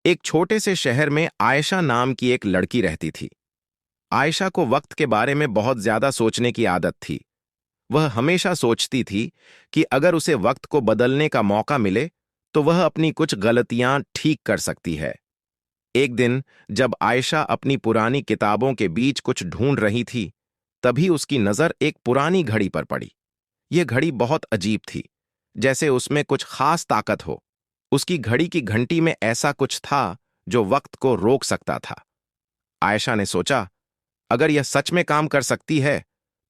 एक छोटे से शहर में आयशा नाम की एक लड़की रहती थी। आयशा को वक्त के बारे में बहुत ज्यादा सोचने की आदत थी। वह हमेशा सोचती थी कि अगर उसे वक्त को बदलने का मौका मिले तो वह अपनी कुछ गलतियां ठीक कर सकती है। एक दिन जब आयशा अपनी पुरानी किताबों के बीच कुछ ढूंढ रही थी, तभी उसकी नजर एक पुरानी घड़ी पर पड़ी। यह घड़ी बहुत अजीब थी, जैसे उसमें कुछ खास ताकत हो। उसकी घड़ी की घंटी में ऐसा कुछ था जो वक्त को रोक सकता था। आयशा ने सोचा, अगर यह सच में काम कर सकती है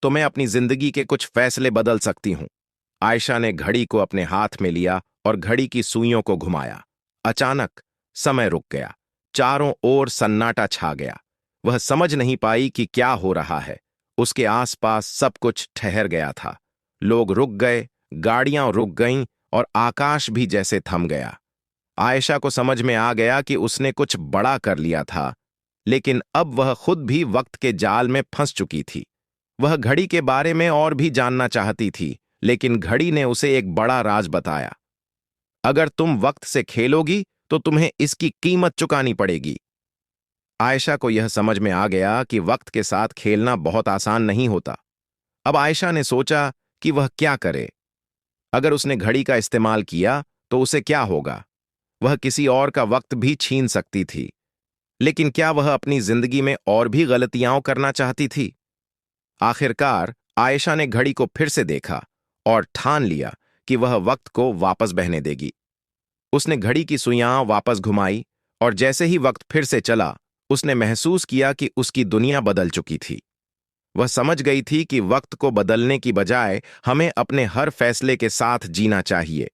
तो मैं अपनी जिंदगी के कुछ फैसले बदल सकती हूं। आयशा ने घड़ी को अपने हाथ में लिया और घड़ी की सुइयों को घुमाया। अचानक समय रुक गया। चारों ओर सन्नाटा छा गया। वह समझ नहीं पाई कि क्या हो रहा है। उसके आसपास सब कुछ ठहर गया था। लोग रुक गए, गाड़ियां रुक गईं और आकाश भी जैसे थम गया। आयशा को समझ में आ गया कि उसने कुछ बड़ा कर लिया था, लेकिन अब वह खुद भी वक्त के जाल में फंस चुकी थी। वह घड़ी के बारे में और भी जानना चाहती थी, लेकिन घड़ी ने उसे एक बड़ा राज बताया। अगर तुम वक्त से खेलोगी तो तुम्हें इसकी कीमत चुकानी पड़ेगी। आयशा को यह समझ में आ गया कि वक्त के साथ खेलना बहुत आसान नहीं होता। अब आयशा ने सोचा कि वह क्या करे। अगर उसने घड़ी का इस्तेमाल किया तो उसे क्या होगा? वह किसी और का वक्त भी छीन सकती थी। लेकिन क्या वह अपनी जिंदगी में और भी गलतियां करना चाहती थी? आखिरकार आयशा ने घड़ी को फिर से देखा और ठान लिया कि वह वक्त को वापस बहने देगी। उसने घड़ी की सुइयां वापस घुमाई और जैसे ही वक्त फिर से चला, उसने महसूस किया कि उसकी दुनिया बदल चुकी थी। वह समझ गई थी कि वक्त को बदलने की बजाय हमें अपने हर फैसले के साथ जीना चाहिए।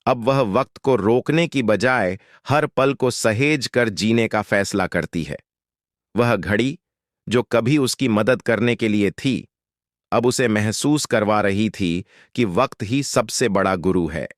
अब वह वक्त को रोकने की बजाय हर पल को सहेज कर जीने का फैसला करती है। वह घड़ी, जो कभी उसकी मदद करने के लिए थी, अब उसे महसूस करवा रही थी कि वक्त ही सबसे बड़ा गुरु है।